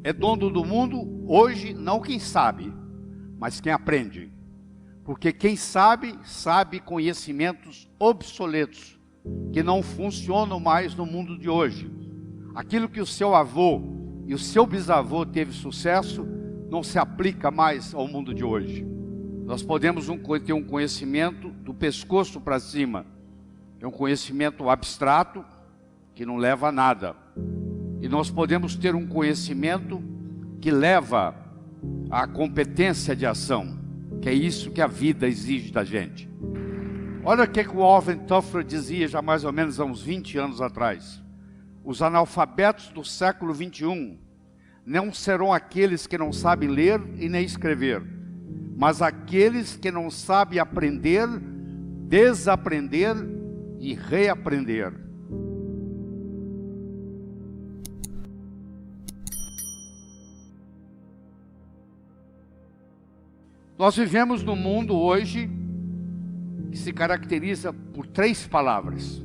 É dono do mundo hoje, não quem sabe, mas quem aprende. Porque quem sabe, sabe conhecimentos obsoletos, que não funcionam mais no mundo de hoje. Aquilo que o seu avô e o seu bisavô teve sucesso, não se aplica mais ao mundo de hoje. Nós podemos ter um conhecimento do pescoço para cima. É um conhecimento abstrato, que não leva a nada. E nós podemos ter um conhecimento que leva à competência de ação, que é isso que a vida exige da gente. Olha o que o Alvin Toffler dizia já mais ou menos há uns 20 anos atrás. Os analfabetos do século 21 não serão aqueles que não sabem ler e nem escrever, mas aqueles que não sabem aprender, desaprender e reaprender. Nós vivemos num mundo hoje que se caracteriza por 3 palavras.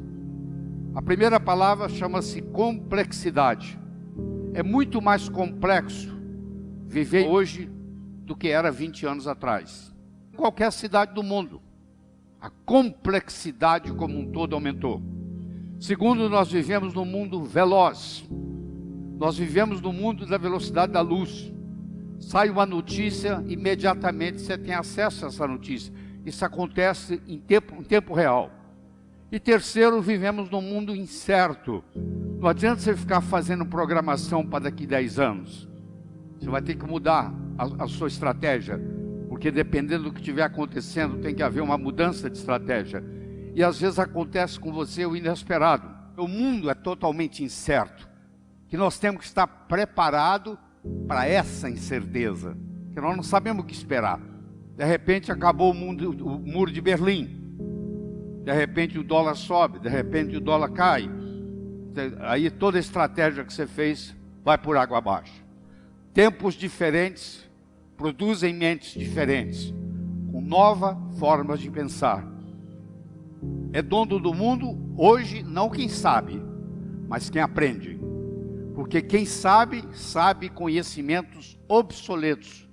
A primeira palavra chama-se complexidade. É muito mais complexo viver hoje do que era 20 anos atrás. Em qualquer cidade do mundo, a complexidade como um todo aumentou. Segundo, nós vivemos num mundo veloz. Nós vivemos no mundo da velocidade da luz. Sai uma notícia, imediatamente você tem acesso a essa notícia. Isso acontece em tempo real. E terceiro, vivemos num mundo incerto. Não adianta você ficar fazendo programação para daqui a 10 anos. Você vai ter que mudar a sua estratégia, porque dependendo do que estiver acontecendo, tem que haver uma mudança de estratégia. E às vezes acontece com você o inesperado. O mundo é totalmente incerto, que nós temos que estar preparados para essa incerteza, que nós não sabemos o que esperar. De repente acabou o muro de Berlim, de repente o dólar sobe, de repente o dólar cai, aí toda a estratégia que você fez vai por água abaixo. Tempos diferentes produzem mentes diferentes, com novas formas de pensar. É dono do mundo hoje não quem sabe, mas quem aprende. Porque quem sabe, sabe conhecimentos obsoletos,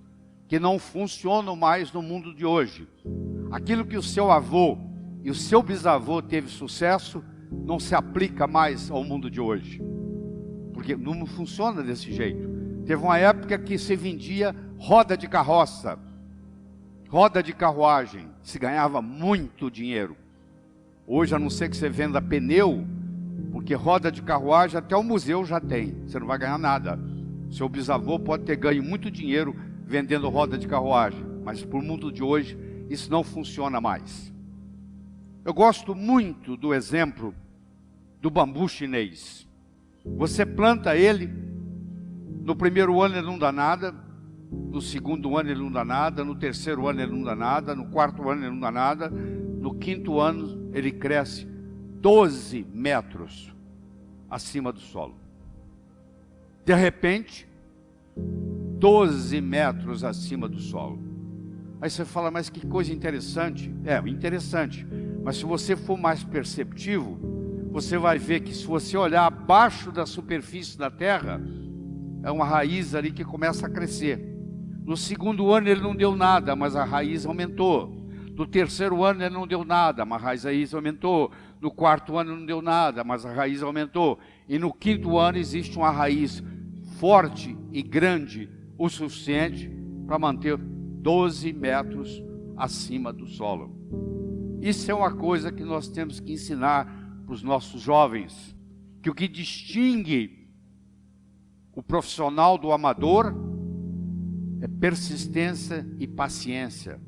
que não funcionam mais no mundo de hoje. Aquilo que o seu avô e o seu bisavô teve sucesso, não se aplica mais ao mundo de hoje. Porque não funciona desse jeito. Teve uma época que se vendia roda de carroça, roda de carruagem, se ganhava muito dinheiro. Hoje, a não ser que você venda pneu, porque roda de carruagem até o museu já tem, você não vai ganhar nada. Seu bisavô pode ter ganho muito dinheiro vendendo roda de carruagem, mas para o mundo de hoje isso não funciona mais. Eu gosto muito do exemplo do bambu chinês. Você planta ele, no primeiro ano ele não dá nada, no segundo ano ele não dá nada, no terceiro ano ele não dá nada, no quarto ano ele não dá nada, no quinto ano ele cresce 12 metros acima do solo. De repente, 12 metros acima do solo. Aí você fala, mas que coisa interessante. É, interessante. Mas se você for mais perceptivo, você vai ver que se você olhar abaixo da superfície da terra, é uma raiz ali que começa a crescer. No segundo ano ele não deu nada, mas a raiz aumentou. No terceiro ano ele não deu nada, mas a raiz aumentou. No quarto ano não deu nada, mas a raiz aumentou. E no quinto ano existe uma raiz forte e grande o suficiente para manter 12 metros acima do solo. Isso é uma coisa que nós temos que ensinar para os nossos jovens, que o que distingue o profissional do amador é persistência e paciência.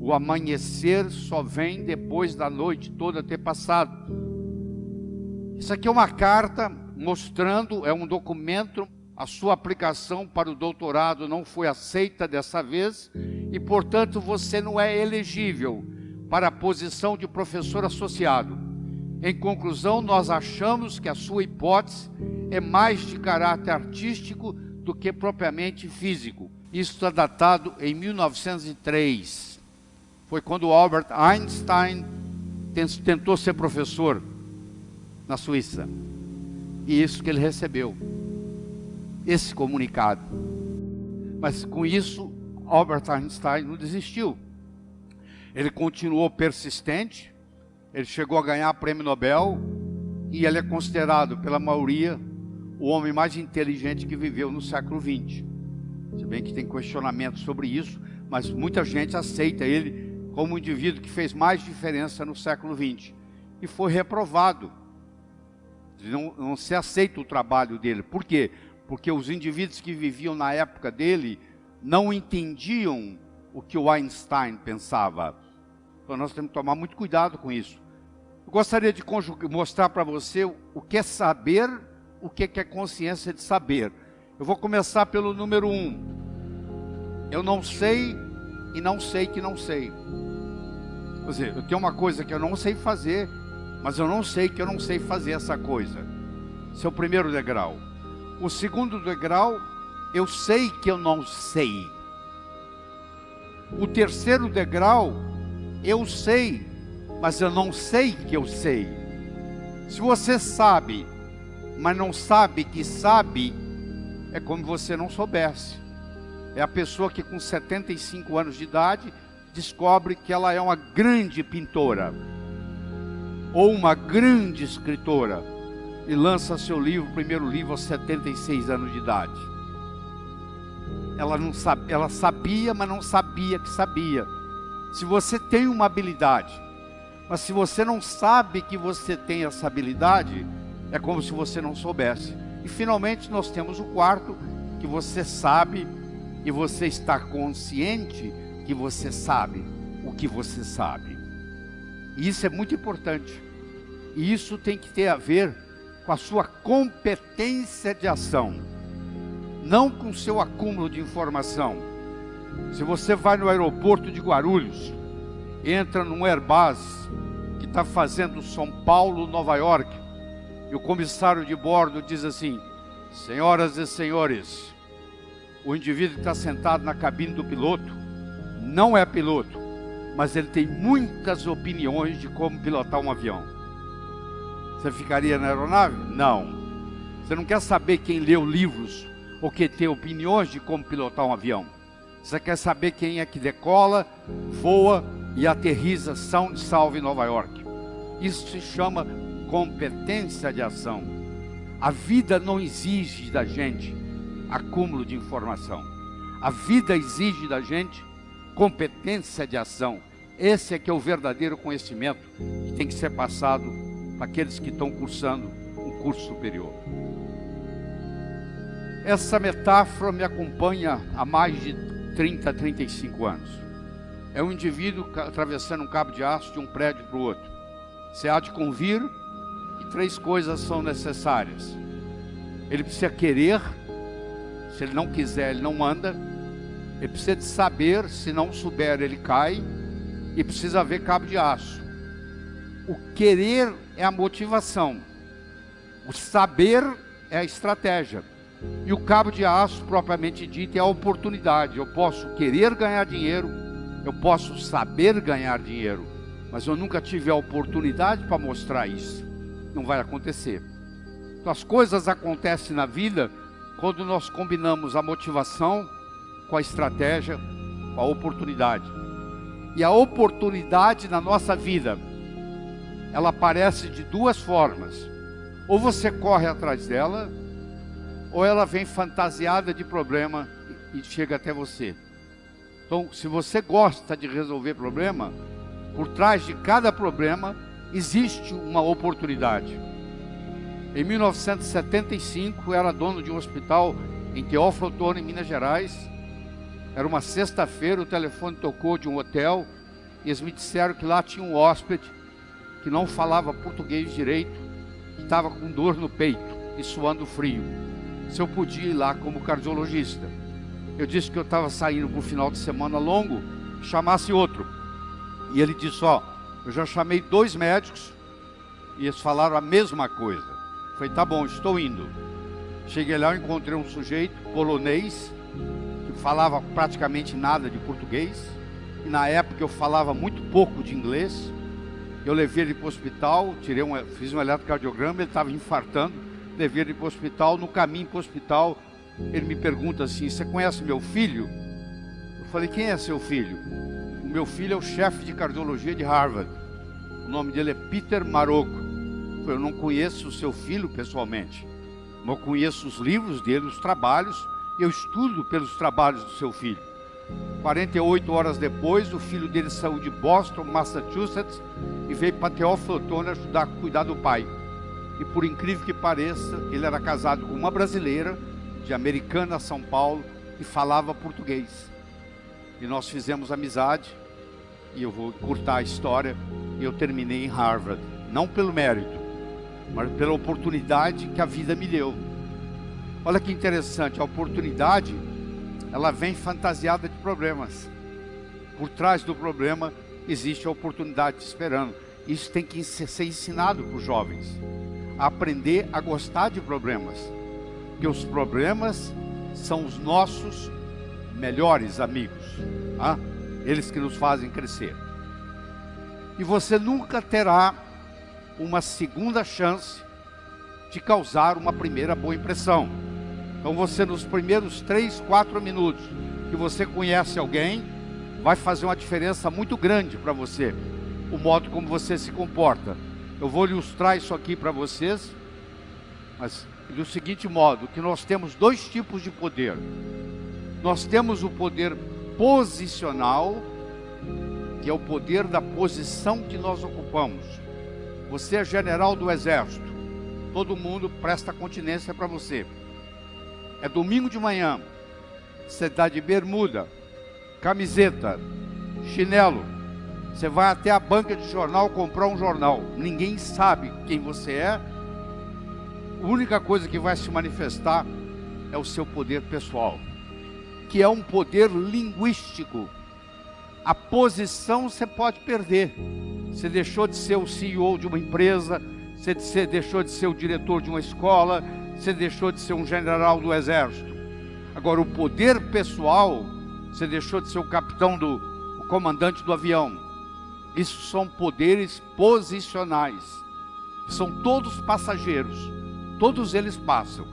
O amanhecer só vem depois da noite toda ter passado. Isso aqui é uma carta mostrando, é um documento, a sua aplicação para o doutorado não foi aceita dessa vez e, portanto, você não é elegível para a posição de professor associado. Em conclusão, nós achamos que a sua hipótese é mais de caráter artístico do que propriamente físico. Isso está datado em 1903. Foi quando Albert Einstein tentou ser professor na Suíça. E isso que ele recebeu. esse comunicado. Mas com isso, Albert Einstein não desistiu. Ele continuou persistente, ele chegou a ganhar prêmio Nobel, e ele é considerado pela maioria o homem mais inteligente que viveu no século XX. Se bem que tem questionamentos sobre isso, mas muita gente aceita ele como um indivíduo que fez mais diferença no século XX. E foi reprovado. Não se aceita o trabalho dele. Por quê? Porque os indivíduos que viviam na época dele não entendiam o que o Einstein pensava. Então nós temos que tomar muito cuidado com isso. Eu gostaria de mostrar para você o que é saber, o que é consciência de saber. Eu vou começar pelo número 1. Eu não sei e não sei que não sei. Quer dizer, eu tenho uma coisa que eu não sei fazer, mas eu não sei que eu não sei fazer essa coisa. Esse é o primeiro degrau. O segundo degrau, eu sei que eu não sei. O terceiro degrau, eu sei, mas eu não sei que eu sei. Se você sabe, mas não sabe que sabe, é como se você não soubesse. É a pessoa que com 75 anos de idade descobre que ela é uma grande pintora ou uma grande escritora e lança seu livro, primeiro livro, aos 76 anos de idade. Ela não sabe, ela sabia, mas não sabia que sabia. Se você tem uma habilidade, mas se você não sabe que você tem essa habilidade, é como se você não soubesse. E finalmente nós temos o quarto, que você sabe e você está consciente que você sabe o que você sabe. E isso é muito importante. E isso tem que ter a ver com a sua competência de ação, não com o seu acúmulo de informação. Se você vai no aeroporto de Guarulhos, entra num Airbus que está fazendo São Paulo, Nova York, e o comissário de bordo diz assim: senhoras e senhores, o indivíduo que está sentado na cabine do piloto não é piloto, mas ele tem muitas opiniões de como pilotar um avião. Você ficaria na aeronave? Não. Você não quer saber quem leu livros ou quem tem opiniões de como pilotar um avião. Você quer saber quem é que decola, voa e aterriza são e salvo em Nova York. Isso se chama competência de ação. A vida não exige da gente acúmulo de informação. A vida exige da gente competência de ação. Esse é que é o verdadeiro conhecimento que tem que ser passado para aqueles que estão cursando um curso superior. Essa metáfora me acompanha há mais de 30, 35 anos. É um indivíduo atravessando um cabo de aço de um prédio para o outro. Você há de convir que 3 coisas são necessárias. Ele precisa querer, se ele não quiser, ele não anda. Ele precisa de saber, se não souber, ele cai. E precisa haver cabo de aço. O querer é a motivação. O saber é a estratégia. E o cabo de aço, propriamente dito, é a oportunidade. Eu posso querer ganhar dinheiro, eu posso saber ganhar dinheiro, mas eu nunca tive a oportunidade para mostrar isso. Não vai acontecer. Então, as coisas acontecem na vida quando nós combinamos a motivação com a estratégia, com a oportunidade. E a oportunidade na nossa vida, ela aparece de 2 formas. Ou você corre atrás dela, ou ela vem fantasiada de problema e chega até você. Então, se você gosta de resolver problema, por trás de cada problema existe uma oportunidade. Em 1975, eu era dono de um hospital em Teófilo Otoni, em Minas Gerais. Era uma sexta-feira, o telefone tocou de um hotel e eles me disseram que lá tinha um hóspede que não falava português direito, que estava com dor no peito e suando frio. Se eu podia ir lá como cardiologista. Eu disse que eu estava saindo para um final de semana longo, chamasse outro. E ele disse: ó, eu já chamei 2 médicos e eles falaram a mesma coisa. Eu falei: tá bom, estou indo. Cheguei lá, eu encontrei um sujeito polonês que falava praticamente nada de português. E na época eu falava muito pouco de inglês. Eu levei ele para o hospital, fiz um eletrocardiograma, ele estava infartando. Levei ele para o hospital. No caminho para o hospital, ele me pergunta assim: você conhece meu filho? Eu falei: quem é seu filho? O meu filho é o chefe de cardiologia de Harvard. O nome dele é Peter Marocco. Eu falei: eu não conheço o seu filho pessoalmente, mas eu conheço os livros dele, os trabalhos, e eu estudo pelos trabalhos do seu filho. 48 horas depois, o filho dele saiu de Boston, Massachusetts, e veio para Teófilo Otoni ajudar a cuidar do pai. E por incrível que pareça, ele era casado com uma brasileira, de Americana, São Paulo, e falava português. E nós fizemos amizade, e eu vou encurtar a história, e eu terminei em Harvard. Não pelo mérito, mas pela oportunidade que a vida me deu. Olha que interessante, a oportunidade, ela vem fantasiada de problemas. Por trás do problema existe a oportunidade esperando. Isso tem que ser ensinado para os jovens, a aprender a gostar de problemas, porque os problemas são os nossos melhores amigos, tá? Eles que nos fazem crescer. E você nunca terá uma segunda chance de causar uma primeira boa impressão. Então você, nos primeiros 3, 4 minutos que você conhece alguém, vai fazer uma diferença muito grande para você, o modo como você se comporta. Eu vou ilustrar isso aqui para vocês, mas do seguinte modo, que nós temos 2 tipos de poder. Nós temos o poder posicional, que é o poder da posição que nós ocupamos. Você é general do exército, todo mundo presta continência para você. É domingo de manhã, você está de bermuda, camiseta, chinelo, você vai até a banca de jornal comprar um jornal, ninguém sabe quem você é, a única coisa que vai se manifestar é o seu poder pessoal, que é um poder linguístico. A posição você pode perder, você deixou de ser o CEO de uma empresa, você deixou de ser o diretor de uma escola, você deixou de ser um general do exército. Agora, o poder pessoal, você deixou de ser o capitão o comandante do avião. Isso são poderes posicionais. São todos passageiros. Todos eles passam.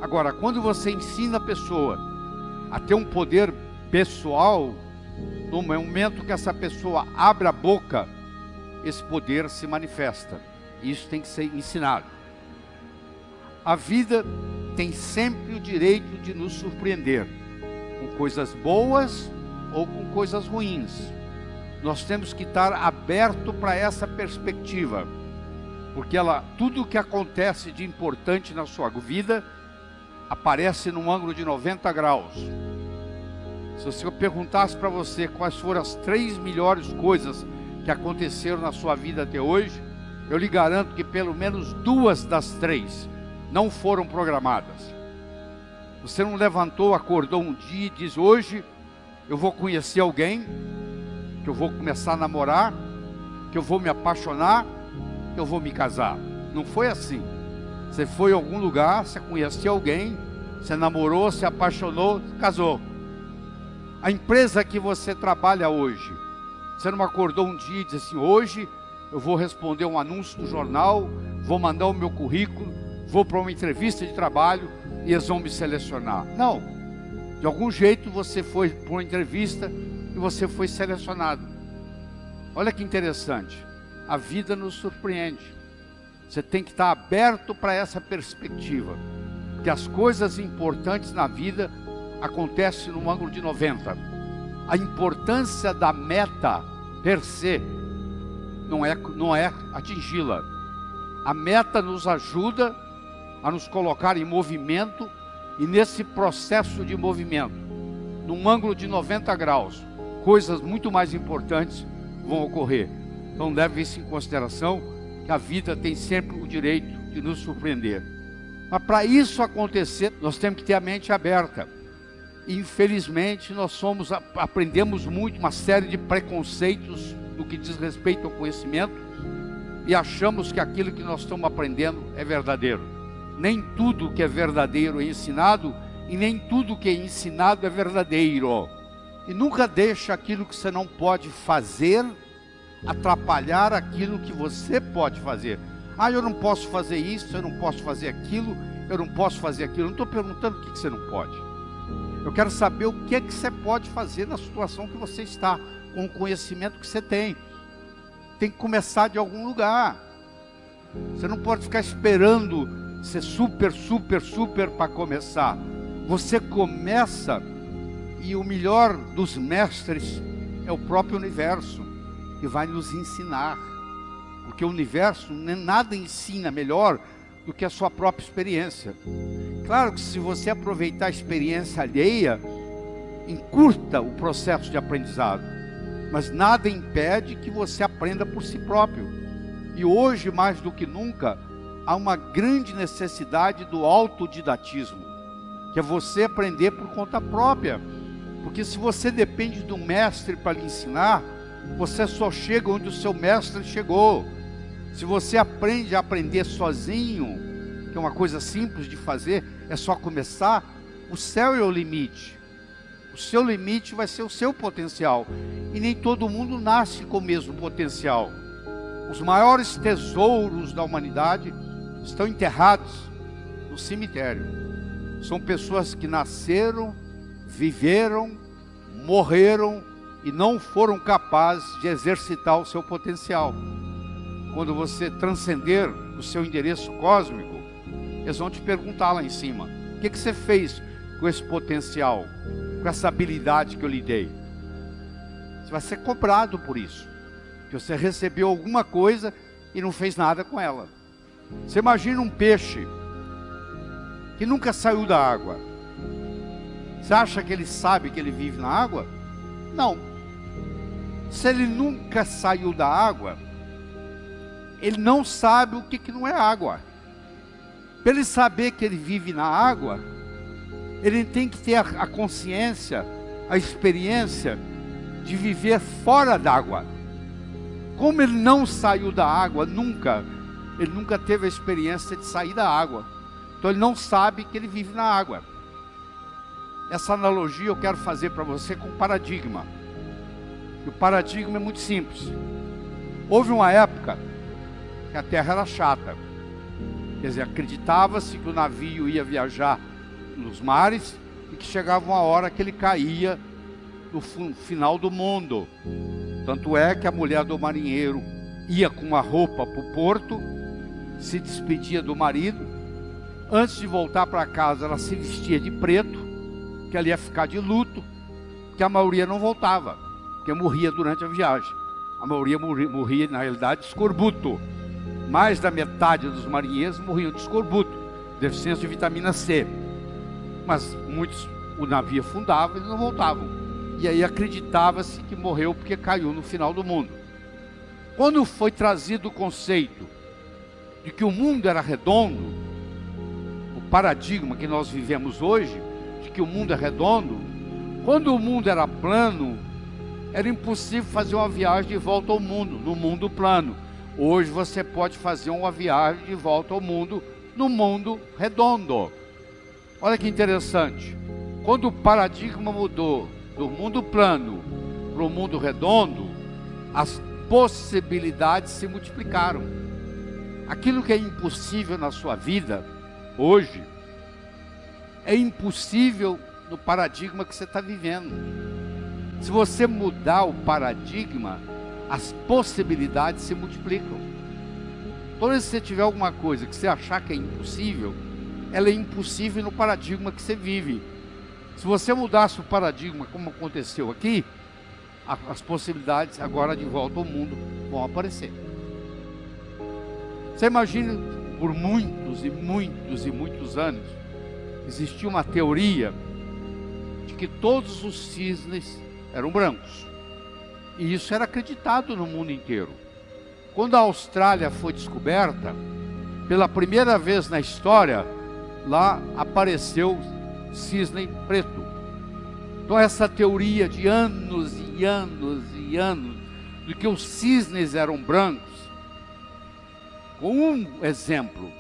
Agora, quando você ensina a pessoa a ter um poder pessoal, no momento que essa pessoa abre a boca, esse poder se manifesta. Isso tem que ser ensinado. A vida tem sempre o direito de nos surpreender, com coisas boas ou com coisas ruins. Nós temos que estar aberto para essa perspectiva, porque tudo o que acontece de importante na sua vida aparece num ângulo de 90 graus. Se eu perguntasse para você quais foram as 3 melhores coisas que aconteceram na sua vida até hoje, eu lhe garanto que pelo menos 2 das 3 não foram programadas. Você não levantou, acordou um dia e diz: hoje eu vou conhecer alguém, que eu vou começar a namorar, que eu vou me apaixonar, que eu vou me casar. Não foi assim. Você foi a algum lugar, você conheceu alguém, você namorou, se apaixonou, casou. A empresa que você trabalha hoje, você não acordou um dia e disse assim: hoje eu vou responder um anúncio do jornal, vou mandar o meu currículo, vou para uma entrevista de trabalho e eles vão me selecionar. Não. De algum jeito você foi para uma entrevista e você foi selecionado. Olha que interessante. A vida nos surpreende. Você tem que estar aberto para essa perspectiva. Que as coisas importantes na vida acontecem num ângulo de 90. A importância da meta per se não é atingi-la. A meta nos ajuda a nos colocar em movimento, e nesse processo de movimento, num ângulo de 90 graus, coisas muito mais importantes vão ocorrer. Então leve isso em consideração, que a vida tem sempre o direito de nos surpreender. Mas para isso acontecer, nós temos que ter a mente aberta. Infelizmente, nós aprendemos muito, uma série de preconceitos no que diz respeito ao conhecimento, e achamos que aquilo que nós estamos aprendendo é verdadeiro. Nem tudo que é verdadeiro é ensinado, e nem tudo que é ensinado é verdadeiro. E nunca deixa aquilo que você não pode fazer atrapalhar aquilo que você pode fazer. Ah, eu não posso fazer isso, eu não posso fazer aquilo, eu não posso fazer aquilo. Eu não estou perguntando o que você não pode. Eu quero saber o que é que você pode fazer na situação que você está, com o conhecimento que você tem. Tem que começar de algum lugar. Você não pode ficar esperando ser super para começar. Você começa, e o melhor dos mestres é o próprio universo, que vai nos ensinar. Porque o universo nada ensina melhor do que a sua própria experiência. Claro que se você aproveitar a experiência alheia, encurta o processo de aprendizado, mas nada impede que você aprenda por si próprio. E hoje, mais do que nunca, há uma grande necessidade do autodidatismo, que é você aprender por conta própria. Porque se você depende do mestre para lhe ensinar, você só chega onde o seu mestre chegou. Se você aprende a aprender sozinho, que é uma coisa simples de fazer, é só começar, o céu é o limite. O seu limite vai ser o seu potencial. E nem todo mundo nasce com o mesmo potencial. Os maiores tesouros da humanidade estão enterrados no cemitério. São pessoas que nasceram, viveram, morreram e não foram capazes de exercitar o seu potencial. Quando você transcender o seu endereço cósmico, eles vão te perguntar lá em cima: o que você fez com esse potencial, com essa habilidade que eu lhe dei? Você vai ser cobrado por isso, que você recebeu alguma coisa e não fez nada com ela. Você imagina um peixe que nunca saiu da água. Você acha que ele sabe que ele vive na água? Não. Se ele nunca saiu da água, ele não sabe o que não é água. Para ele saber que ele vive na água, ele tem que ter a consciência, a experiência de viver fora d'água. Como ele não saiu da água nunca, ele nunca teve a experiência de sair da água. Então ele não sabe que ele vive na água. Essa analogia eu quero fazer para você com paradigma. E o paradigma é muito simples. Houve uma época que a terra era chata. Quer dizer, acreditava-se que o navio ia viajar nos mares e que chegava uma hora que ele caía no final do mundo. Tanto é que a mulher do marinheiro ia com uma roupa para o porto, se despedia do marido. Antes de voltar para casa, ela se vestia de preto, que ela ia ficar de luto, que a maioria não voltava, porque morria durante a viagem. A maioria morria, na realidade, de escorbuto. Mais da metade dos marinheiros morriam de escorbuto, deficiência de vitamina C. Mas muitos, o navio afundava e eles não voltavam. E aí acreditava-se que morreu porque caiu no final do mundo. Quando foi trazido o conceito de que o mundo era redondo, o paradigma que nós vivemos hoje, de que o mundo é redondo, quando o mundo era plano, era impossível fazer uma viagem de volta ao mundo, no mundo plano. Hoje você pode fazer uma viagem de volta ao mundo, no mundo redondo. Olha que interessante. Quando o paradigma mudou do mundo plano para o mundo redondo, as possibilidades se multiplicaram. Aquilo que é impossível na sua vida, hoje, é impossível no paradigma que você está vivendo. Se você mudar o paradigma, as possibilidades se multiplicam. Toda vez que você tiver alguma coisa que você achar que é impossível, ela é impossível no paradigma que você vive. Se você mudasse o paradigma, como aconteceu aqui, as possibilidades agora de volta ao mundo vão aparecer. Você imagina, por muitos e muitos e muitos anos, existia uma teoria de que todos os cisnes eram brancos. E isso era acreditado no mundo inteiro. Quando a Austrália foi descoberta, pela primeira vez na história, lá apareceu cisne preto. Então essa teoria de anos e anos e anos, de que os cisnes eram brancos, com um exemplo,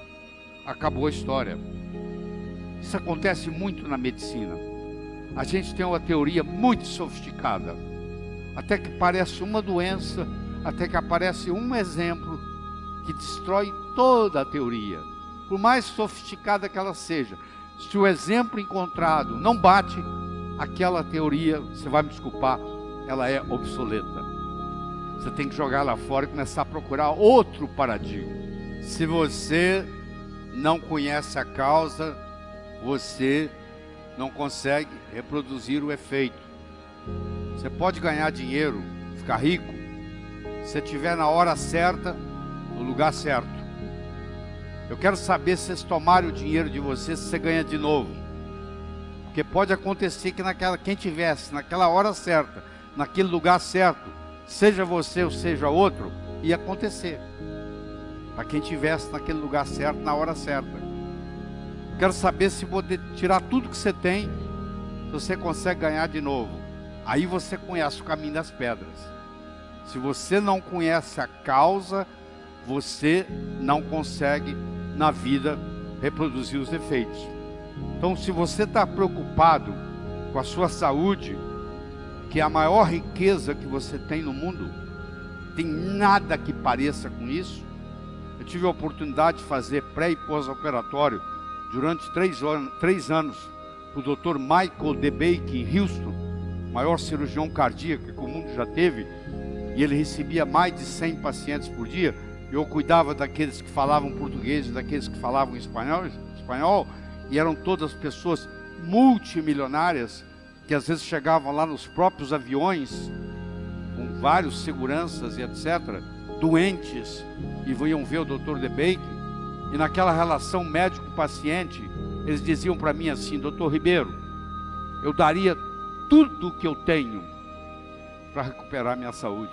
acabou a história. Isso acontece muito na medicina. A gente tem uma teoria muito sofisticada, até que parece uma doença, até que aparece um exemplo que destrói toda a teoria. por mais sofisticada que ela seja, se o exemplo encontrado não bate, aquela teoria, você vai me desculpar, ela é obsoleta. Você tem que jogar lá fora e começar a procurar outro paradigma. Se você não conhece a causa, você não consegue reproduzir o efeito. Você pode ganhar dinheiro, ficar rico, se estiver na hora certa, no lugar certo. Eu quero saber se vocês tomarem o dinheiro de vocês, se você ganha de novo. Porque pode acontecer que quem tivesse naquela hora certa, naquele lugar certo, seja você ou seja outro, ia acontecer. Para quem tivesse naquele lugar certo, na hora certa. Eu quero saber se poder tirar tudo que você tem, se você consegue ganhar de novo. Aí você conhece o caminho das pedras. Se você não conhece a causa, você não consegue na vida reproduzir os efeitos. Então, se você está preocupado com a sua saúde, que é a maior riqueza que você tem no mundo, tem nada que pareça com isso. Eu tive a oportunidade de fazer pré e pós-operatório durante 3 anos para o Dr. Michael DeBake em Houston, maior cirurgião cardíaco que o mundo já teve, e ele recebia mais de 100 pacientes por dia. Eu cuidava daqueles que falavam português e daqueles que falavam espanhol, e eram todas pessoas multimilionárias, que às vezes chegavam lá nos próprios aviões, com vários seguranças e etc., doentes, e iam ver o Dr. DeBake, e naquela relação médico-paciente, eles diziam para mim assim: Dr. Ribeiro, eu daria tudo que eu tenho para recuperar minha saúde.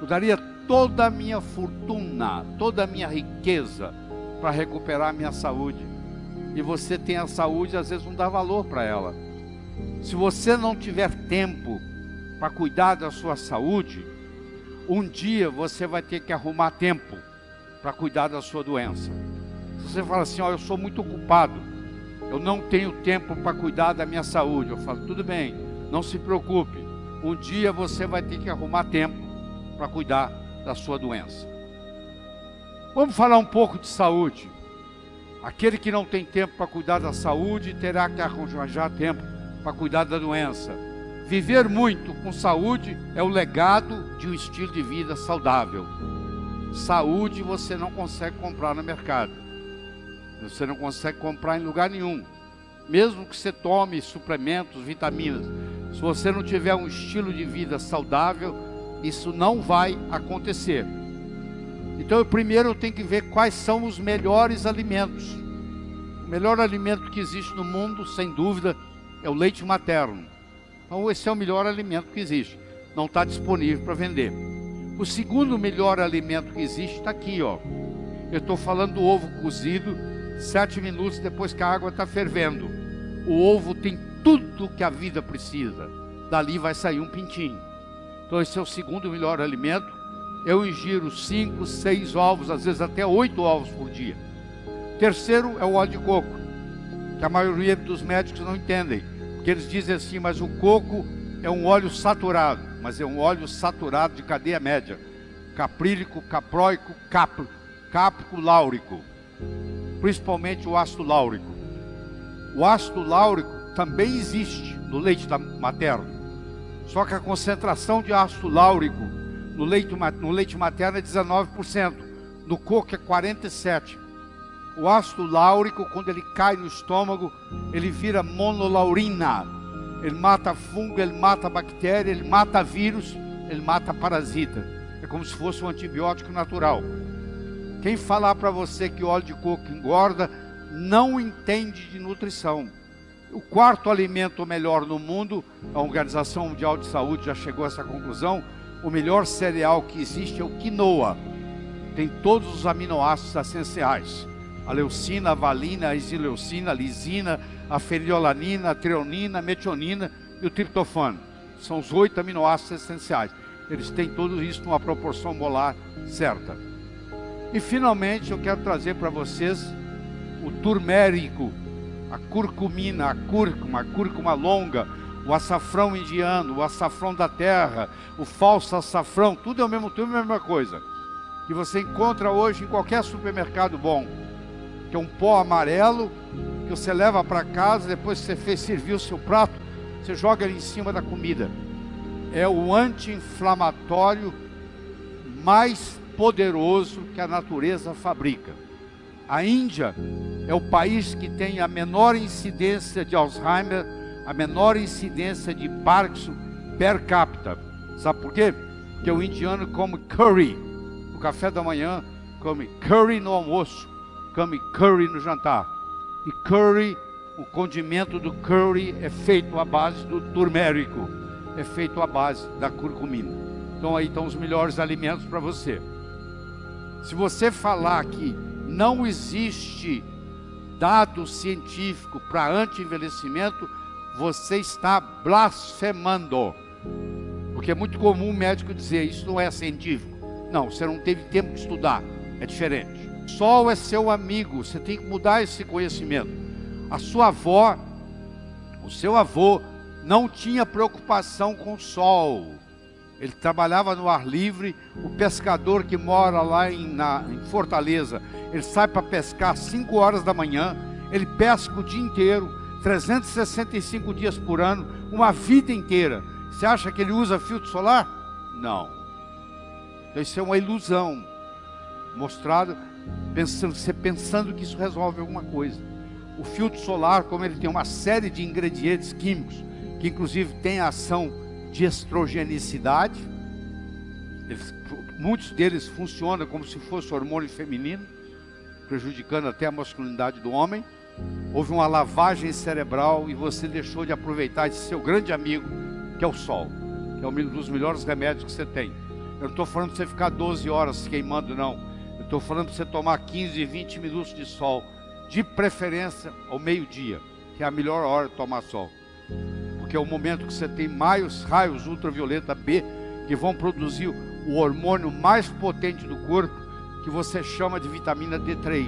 Eu daria toda a minha fortuna, toda a minha riqueza para recuperar minha saúde. E você tem a saúde, às vezes não dá valor para ela. Se você não tiver tempo para cuidar da sua saúde, um dia você vai ter que arrumar tempo para cuidar da sua doença. Se você fala assim: ó, eu sou muito ocupado, eu não tenho tempo para cuidar da minha saúde, eu falo: tudo bem, não se preocupe, um dia você vai ter que arrumar tempo para cuidar da sua doença. Vamos falar um pouco de saúde. Aquele que não tem tempo para cuidar da saúde terá que arranjar tempo para cuidar da doença. Viver muito com saúde é o legado de um estilo de vida saudável. Saúde você não consegue comprar no mercado. Você não consegue comprar em lugar nenhum. Mesmo que você tome suplementos, vitaminas, se você não tiver um estilo de vida saudável, isso não vai acontecer. Então, primeiro eu tenho que ver quais são os melhores alimentos. O melhor alimento que existe no mundo, sem dúvida, é o leite materno. Então, esse é o melhor alimento que existe. Não está disponível para vender. O segundo melhor alimento que existe está aqui, ó. Eu estou falando do ovo cozido, 7 minutos depois que a água está fervendo. O ovo tem tudo que a vida precisa. Dali vai sair um pintinho. Então, esse é o segundo melhor alimento. Eu ingiro 5, 6 ovos, às vezes até 8 ovos por dia. Terceiro é o óleo de coco, que a maioria dos médicos não entendem, porque eles dizem assim: mas o coco é um óleo saturado, mas é um óleo saturado de cadeia média, caprílico, capróico, cáprico, láurico, principalmente o ácido láurico. O ácido láurico também existe no leite materno, só que a concentração de ácido láurico no leite materno é 19%, no coco é 47%. O ácido láurico, quando ele cai no estômago, ele vira monolaurina. Ele mata fungo, ele mata bactéria, ele mata vírus, ele mata parasita. É como se fosse um antibiótico natural. Quem falar para você que o óleo de coco engorda, não entende de nutrição. O quarto alimento melhor no mundo, a Organização Mundial de Saúde já chegou a essa conclusão, o melhor cereal que existe é o quinoa. Tem todos os aminoácidos essenciais: a leucina, a valina, a isileucina, a lisina, a fenilalanina, a treonina, a metionina e o triptofano. São os 8 aminoácidos essenciais. Eles têm tudo isso numa proporção molar certa. E finalmente eu quero trazer para vocês o turmérico, a curcumina, a cúrcuma longa, o açafrão indiano, o açafrão da terra, o falso açafrão, tudo é o mesmo, tudo é a mesma coisa. Que você encontra hoje em qualquer supermercado bom. que é um pó amarelo, que você leva para casa, depois que você fez servir o seu prato, você joga ele em cima da comida. É o anti-inflamatório mais poderoso que a natureza fabrica. A Índia é o país que tem a menor incidência de Alzheimer, a menor incidência de Parkinson per capita. Sabe por quê? Porque o indiano come curry no café da manhã, come curry no almoço, come curry no jantar. E curry, o condimento do curry é feito à base do turmérico, é feito à base da curcumina. Então aí estão os melhores alimentos para você. Se você falar que não existe dado científico para anti-envelhecimento, você está blasfemando. Porque é muito comum o médico dizer, isso não é científico. Não, você não teve tempo de estudar, é diferente. O sol é seu amigo, você tem que mudar esse conhecimento. A sua avó, o seu avô, não tinha preocupação com o sol. Ele trabalhava no ar livre. O pescador que mora lá em Fortaleza, ele sai para pescar às 5 horas da manhã, ele pesca o dia inteiro, 365 dias por ano, uma vida inteira. Você acha que ele usa filtro solar? Não. Então isso é uma ilusão mostrada, você pensando que isso resolve alguma coisa. O filtro solar, como ele tem uma série de ingredientes químicos, que inclusive tem a ação de estrogenicidade, muitos deles funcionam como se fosse hormônio feminino, prejudicando até a masculinidade do homem. Houve uma lavagem cerebral e você deixou de aproveitar esse seu grande amigo, que é o sol, que é um dos melhores remédios que você tem. Eu não estou falando para você ficar 12 horas queimando, não. Eu estou falando para você tomar 15, 20 minutos de sol, de preferência ao meio-dia, que é a melhor hora de tomar sol. Porque é o momento que você tem mais raios ultravioleta B, que vão produzir o hormônio mais potente do corpo, que você chama de vitamina D3,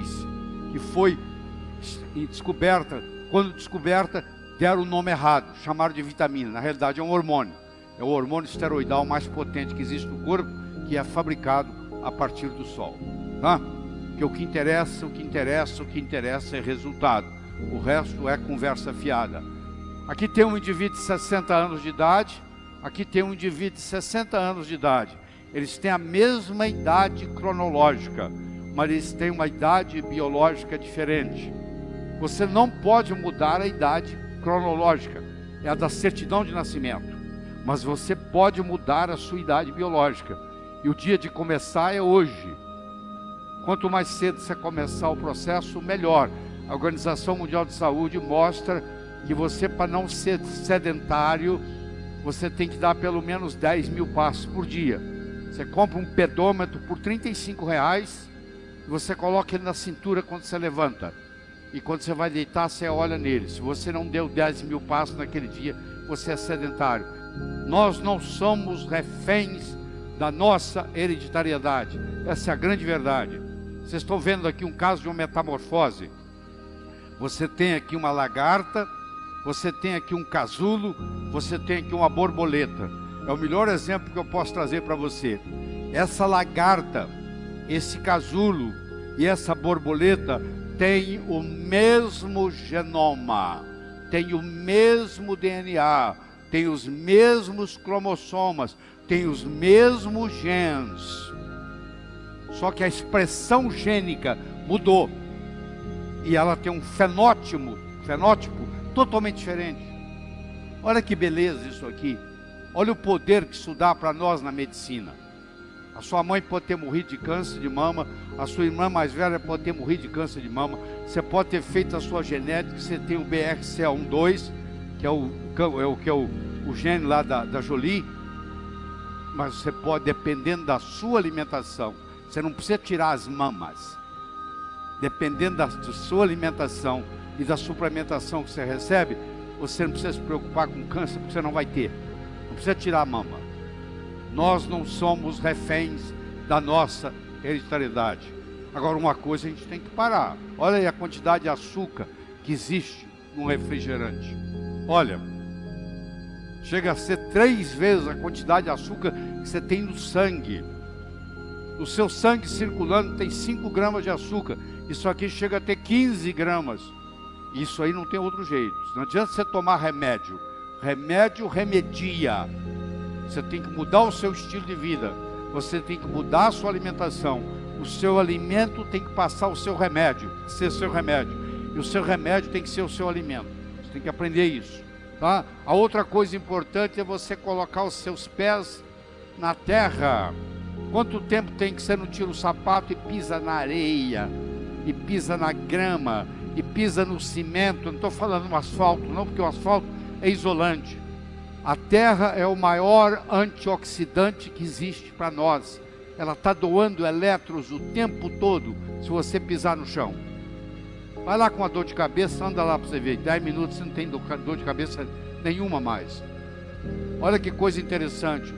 que foi descoberta, quando descoberta, deram o nome errado, chamaram de vitamina. Na realidade é um hormônio, é o hormônio esteroidal mais potente que existe no corpo, que é fabricado a partir do sol, tá? Porque o que interessa é resultado, o resto é conversa fiada. Aqui tem um indivíduo de 60 anos de idade, aqui tem um indivíduo de 60 anos de idade. Eles têm a mesma idade cronológica, mas eles têm uma idade biológica diferente. Você não pode mudar a idade cronológica, é a da certidão de nascimento, mas você pode mudar a sua idade biológica, e o dia de começar é hoje. Quanto mais cedo você começar o processo, melhor. A Organização Mundial de Saúde mostra que você, para não ser sedentário, você tem que dar pelo menos 10 mil passos por dia. Você compra um pedômetro por R$35 e você coloca ele na cintura quando você levanta. E quando você vai deitar, você olha nele. Se você não deu 10 mil passos naquele dia, você é sedentário. Nós não somos reféns da nossa hereditariedade. Essa é a grande verdade. Vocês estão vendo aqui um caso de uma metamorfose. Você tem aqui uma lagarta, você tem aqui um casulo, você tem aqui uma borboleta. É o melhor exemplo que eu posso trazer para você. Essa lagarta, esse casulo e essa borboleta têm o mesmo genoma, têm o mesmo DNA, têm os mesmos cromossomas, têm os mesmos genes. Só que a expressão gênica mudou. E ela tem um fenótipo totalmente diferente. Olha que beleza isso aqui. Olha o poder que isso dá para nós na medicina. A sua mãe pode ter morrido de câncer de mama, a sua irmã mais velha pode ter morrido de câncer de mama, você pode ter feito a sua genética, você tem o BRCA12, que é o gene lá da Jolie, mas você pode, dependendo da sua alimentação, você não precisa tirar as mamas, dependendo da sua alimentação e da suplementação que você recebe, você não precisa se preocupar com câncer, porque você não vai ter, não precisa tirar a mama. Nós não somos reféns da nossa hereditariedade. Agora, uma coisa a gente tem que parar. Olha aí a quantidade de açúcar que existe no refrigerante. Olha, chega a ser 3 vezes a quantidade de açúcar que você tem no sangue. No seu sangue circulando tem 5 gramas de açúcar. Isso aqui chega a ter 15 gramas. Isso aí não tem outro jeito. Não adianta você tomar remédio. Remédio remedia. Você tem que mudar o seu estilo de vida. Você tem que mudar a sua alimentação. O seu alimento tem que passar o seu remédio, ser seu remédio. E o seu remédio tem que ser o seu alimento. Você tem que aprender isso, tá? A outra coisa importante é você colocar os seus pés na terra. Quanto tempo tem que você não tira o sapato e pisa na areia, e pisa na grama, e pisa no cimento? Eu não estou falando no asfalto não, porque o asfalto é isolante. A terra é o maior antioxidante que existe para nós. Ela está doando elétrons o tempo todo, se você pisar no chão. Vai lá com a dor de cabeça, anda lá para você ver. 10 minutos você não tem dor de cabeça nenhuma mais. Olha que coisa interessante.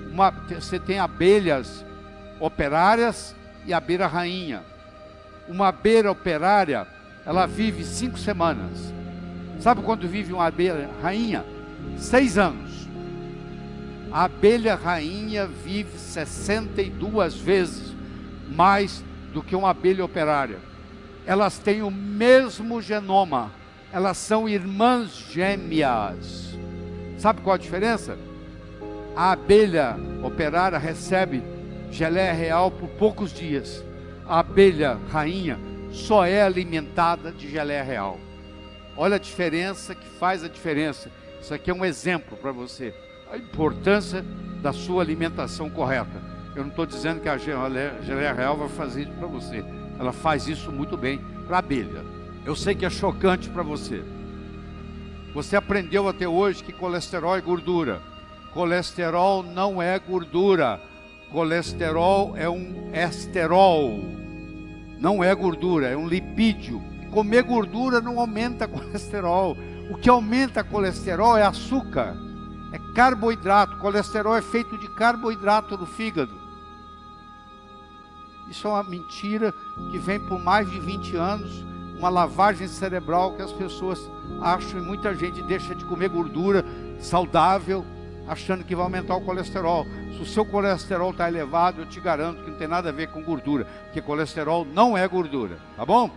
Você tem abelhas operárias e abelha rainha. Uma abelha operária, ela vive 5 semanas. Sabe quando vive uma abelha rainha? 6 anos. A abelha rainha vive 62 vezes mais do que uma abelha operária. Elas têm o mesmo genoma. Elas são irmãs gêmeas. Sabe qual a diferença? A abelha operária recebe geleia real por poucos dias. A abelha rainha só é alimentada de geleia real. Olha a diferença que faz a diferença. Isso aqui é um exemplo para você. A importância da sua alimentação correta. Eu não estou dizendo que a geleia real vai fazer isso para você. Ela faz isso muito bem para a abelha. Eu sei que é chocante para você. Você aprendeu até hoje que colesterol é gordura. Colesterol não é gordura. Colesterol é um esterol. Não é gordura, é um lipídio. Comer gordura não aumenta colesterol. O que aumenta colesterol é açúcar. É carboidrato. Colesterol é feito de carboidrato no fígado. Isso é uma mentira que vem por mais de 20 anos. Uma lavagem cerebral que as pessoas acham, e muita gente deixa de comer gordura saudável, achando que vai aumentar o colesterol. Se o seu colesterol está elevado, eu te garanto que não tem nada a ver com gordura, porque colesterol não é gordura, tá bom?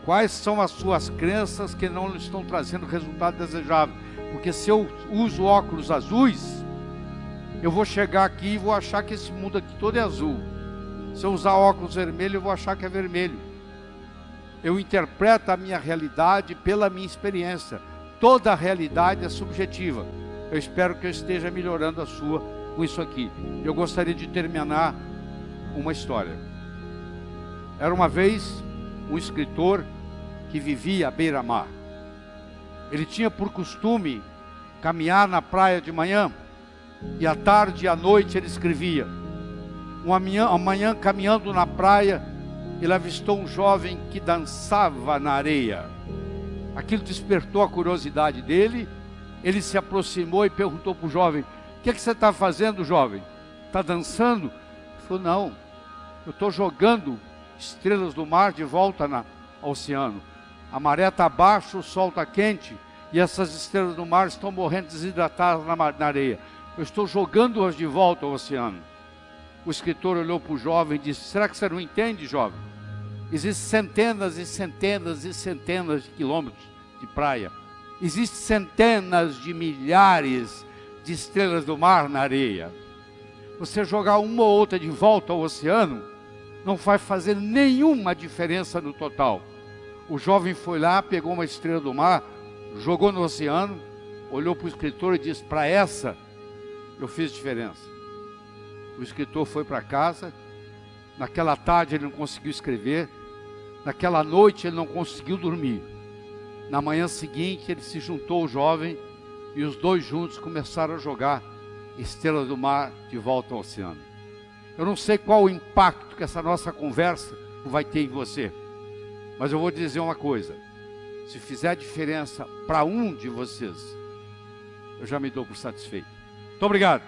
Quais são as suas crenças que não estão trazendo resultado desejável? Porque se eu uso óculos azuis, eu vou chegar aqui e vou achar que esse mundo aqui todo é azul. Se eu usar óculos vermelhos, eu vou achar que é vermelho. Eu interpreto a minha realidade pela minha experiência. Toda a realidade é subjetiva. Eu espero que eu esteja melhorando a sua com isso aqui. Eu gostaria de terminar uma história. Era uma vez um escritor que vivia à beira-mar. Ele tinha por costume caminhar na praia de manhã, e à tarde e à noite ele escrevia. Uma manhã caminhando na praia, ele avistou um jovem que dançava na areia. Aquilo despertou a curiosidade dele. Ele se aproximou e perguntou para o jovem: o que é que você está fazendo, jovem? Está dançando? Ele falou: não, eu estou jogando estrelas do mar de volta ao oceano. A maré está baixa, o sol está quente, e essas estrelas do mar estão morrendo desidratadas na areia. Eu estou jogando-as de volta ao oceano. O escritor olhou para o jovem e disse: será que você não entende, jovem? Existem centenas e centenas e centenas de quilômetros de praia. Existem centenas de milhares de estrelas do mar na areia. Você jogar uma ou outra de volta ao oceano não vai fazer nenhuma diferença no total. O jovem foi lá, pegou uma estrela do mar, jogou no oceano, olhou para o escritor e disse: para essa eu fiz diferença. O escritor foi para casa. Naquela tarde ele não conseguiu escrever. Naquela noite ele não conseguiu dormir. Na manhã seguinte ele se juntou ao jovem, e os dois juntos começaram a jogar estrelas do mar de volta ao oceano. Eu não sei qual o impacto que essa nossa conversa vai ter em você, mas eu vou dizer uma coisa: se fizer diferença para um de vocês, eu já me dou por satisfeito. Muito obrigado.